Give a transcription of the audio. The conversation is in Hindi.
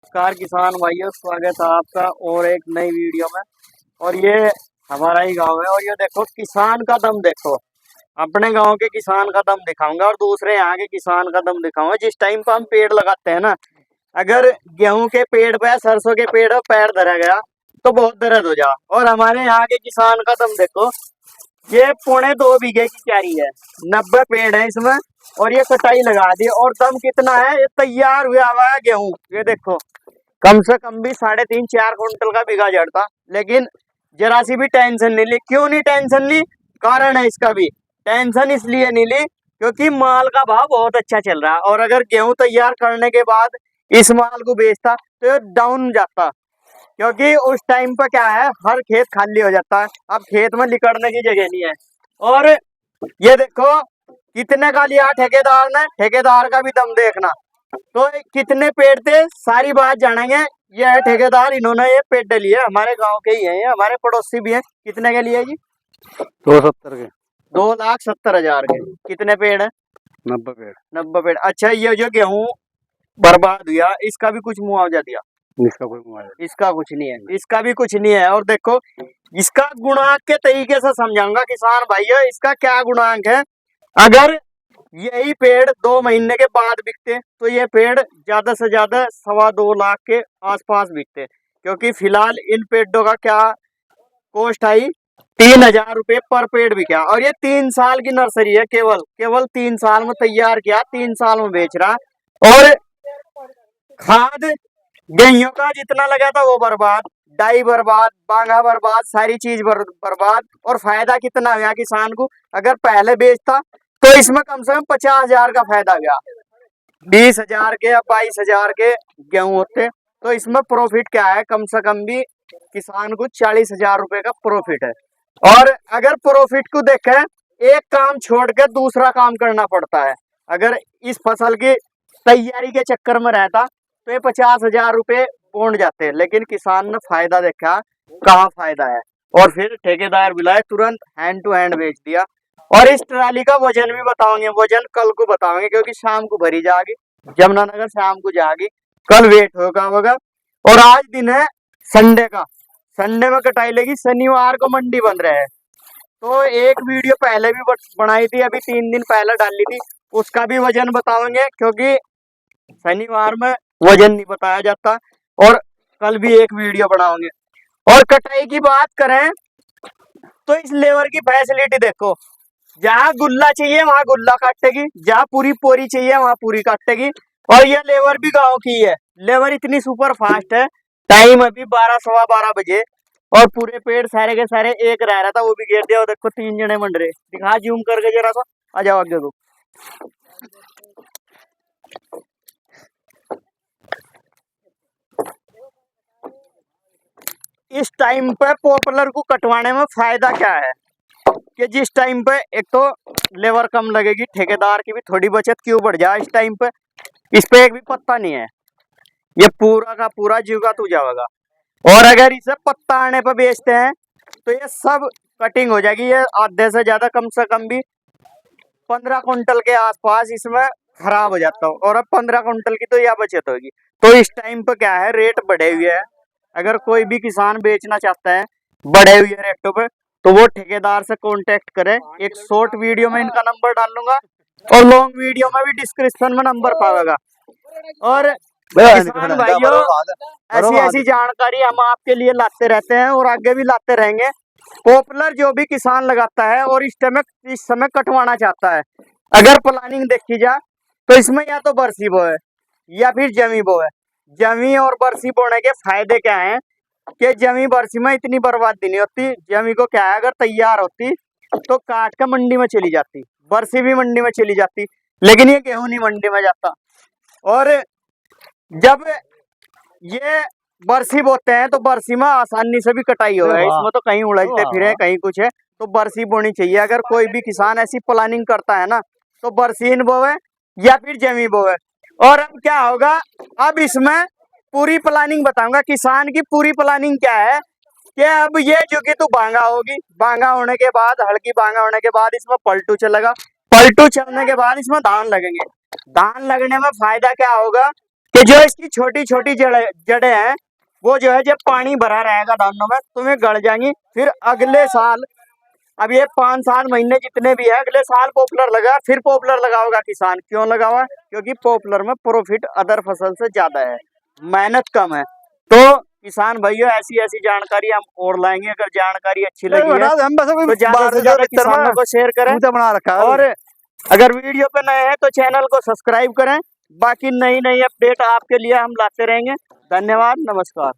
नमस्कार किसान भाइयों, स्वागत है आपका और एक नई वीडियो में। और ये हमारा ही गांव है और ये देखो किसान का दम देखो। अपने गांव के किसान का दम दिखाऊंगा और दूसरे यहाँ के किसान का दम दिखाऊंगा। जिस टाइम पर हम पेड़ लगाते हैं ना, अगर गेहूं के पेड़ पे सरसों के पेड़ पे पैर धरा गया तो बहुत दर्द हो जा। और हमारे यहाँ के किसान का दम देखो। ये 2.25 बीघे की क्यारी है, 90 पेड़ है इसमें और ये कटाई लगा दी। और दम कितना है, ये तैयार हुआ हुआ है गेहूं। ये देखो कम से कम भी 3.5-4 कुंटल का बीघा जड़ता, लेकिन जरा सी भी टेंशन नहीं ली। क्यों नहीं टेंशन ली? कारण है इसका भी। टेंशन इसलिए नहीं ली क्योंकि माल का भाव बहुत अच्छा चल रहा है। और अगर गेहूं तैयार करने के बाद इस माल को बेचता तो ये डाउन जाता, क्योंकि उस टाइम पर क्या है, हर खेत खाली हो जाता है। अब खेत में लिकड़ने की जगह नहीं है। और ये देखो कितने का लिया ठेकेदार ने, ठेकेदार का भी दम देखना। तो कितने पेड़ थे सारी बात जानेंगे। ये है ठेकेदार, इन्होंने ये पेड़ लिए, हमारे गांव के ही हैं, ये हमारे पड़ोसी भी हैं। कितने के लिए जी? 270 के। 2,70,000 के। कितने पेड़ है? 90 पेड़। 90 पेड़। अच्छा, ये जो गेहूं बर्बाद हुआ इसका भी कुछ मुआवजा दिया? इसका कोई मुआवजा? इसका कुछ नहीं है, इसका भी कुछ नहीं है। और देखो इसका गुणांक के तरीके से समझाऊंगा किसान भाइयों, इसका क्या गुणांक है। अगर यही पेड़ 2 महीने के बाद बिकते तो ये पेड़ ज्यादा से ज्यादा 2.25 लाख के आसपास बिकते, क्योंकि फिलहाल इन पेड़ों का क्या कॉस्ट आई, 3,000 रुपये पर पेड़ बिका। और ये 3 साल की नर्सरी है, केवल केवल 3 साल में तैयार किया, 3 साल में बेच रहा। और खाद गेहूं का जितना लगा था वो बर्बाद, डाई बर्बाद, बांगा बर्बाद, सारी चीज बर्बाद। और फायदा कितना हुआ किसान को? अगर पहले बेचता तो इसमें कम से कम 50,000 का फायदा गया। 20,000 के या 22,000 के गेहूं होते तो इसमें प्रॉफिट क्या है, कम से कम भी किसान को 40,000 रुपए का प्रॉफिट है। और अगर प्रॉफिट को देखें, एक काम छोड़ के दूसरा काम करना पड़ता है। अगर इस फसल की तैयारी के चक्कर में रहता तो ये 50,000 रुपये पहुंच जाते, लेकिन किसान ने फायदा देखा कहाँ फायदा है। और फिर ठेकेदार बुलाए, तुरंत हैंड टू हैंड बेच दिया। और इस ट्राली का वजन भी बताओगे, वजन कल को बताओगे, क्योंकि शाम को भरी जाएगी जमुनानगर, शाम को जाएगी, कल वेट होगा। और आज दिन है संडे का, संडे में कटाई लेगी, शनिवार को मंडी बंद रहे। तो एक वीडियो पहले भी बनाई थी, अभी 3 दिन पहले डाली थी, उसका भी वजन बताओगे, क्योंकि शनिवार में वजन नहीं बताया जाता। और कल भी एक वीडियो बनाओगे। और कटाई की बात करें तो इस लेबर की फैसिलिटी देखो, जहाँ गुल्ला चाहिए वहां गुल्ला काटेगी, जहाँ पूरी पोरी चाहिए वहां पूरी काटेगी। और ये लेबर भी गांव की है, लेबर इतनी सुपर फास्ट है। टाइम अभी 12-12:15 बजे और पूरे पेड़ सारे के सारे एक रह रहा था, वो भी घेर दिया। और देखो 3 जने मंड रहे, दिखा जूम करके जरा सा, आ जाओ आगे को। इस टाइम पे पॉपुलर को कटवाने में फायदा क्या है कि जिस टाइम पे एक तो लेबर कम लगेगी, ठेकेदार की भी थोड़ी बचत क्यों बढ़ जाए। इस टाइम पे इस पे एक भी पत्ता नहीं है, ये पूरा का पूरा जीवा तू जाएगा। और अगर इसे पत्ता आने पर बेचते हैं तो ये सब कटिंग हो जाएगी। ये आधे से ज्यादा कम से कम भी 15 कुंटल के आसपास इसमें खराब हो जाता हो। और अब 15 कुंटल की तो यह बचत होगी। तो इस टाइम पे क्या है, रेट बढ़े हुए हैं। अगर कोई भी किसान बेचना चाहता है बढ़े हुए रेटों पे तो वो ठेकेदार से कांटेक्ट करे। एक शॉर्ट वीडियो में इनका नंबर डाल दूंगा और लॉन्ग वीडियो में भी डिस्क्रिप्शन में नंबर पाएगा। और किसान भाइयों, ऐसी ऐसी जानकारी हम आपके लिए लाते रहते हैं और आगे भी लाते रहेंगे। पॉपुलर जो भी किसान लगाता है और इस समय कटवाना चाहता है, अगर प्लानिंग देखी जाए तो इसमें या तो बरसी बो है या फिर जमी बो है। जमी और बरसी बोने के फायदे क्या हैं कि जमी बरसी में इतनी बर्बादी नहीं होती। जमी को क्या है, अगर तैयार होती तो काट के मंडी में चली जाती, बरसी भी मंडी में चली जाती, लेकिन ये गेहूं नहीं मंडी में जाता। और जब ये बरसी बोते हैं तो बरसी में आसानी से भी कटाई हो है, इसमें तो कहीं उलझते फिरे कहीं कुछ है, तो बरसी बोनी चाहिए। अगर कोई भी किसान ऐसी प्लानिंग करता है ना तो बरसीन बोवे या फिर जमी बोवे। और अब क्या होगा, अब इसमें पूरी प्लानिंग बताऊंगा। किसान की पूरी प्लानिंग क्या है कि अब ये जो कि तो बांगा होगी, बांगा होने के बाद, हल्की बांगा होने के बाद इसमें पलटू चलेगा, पलटू चलने के बाद इसमें धान लगेंगे। धान लगने में फायदा क्या होगा कि जो इसकी छोटी छोटी जड़ें हैं वो जो है जब पानी भरा रहेगा दानों में तुम्हें गड़ जाएंगी। फिर अगले साल, अब ये 5-7 महीने जितने भी है, अगले साल पॉपुलर लगा, फिर पॉपुलर लगाओगा किसान। क्यों लगावा? क्योंकि पॉपुलर में प्रॉफिट अदर फसल से ज्यादा है, मेहनत कम है। तो किसान भाइयों ऐसी ऐसी जानकारी हम और लाएंगे। अगर जानकारी अच्छी लगी है तो ज्यादा से ज्यादा किसानों को शेयर करें, बना रखा है। और अगर वीडियो पे नए हैं तो चैनल को सब्सक्राइब करें। बाकी नई नई अपडेट आपके लिए हम लाते रहेंगे। धन्यवाद, नमस्कार।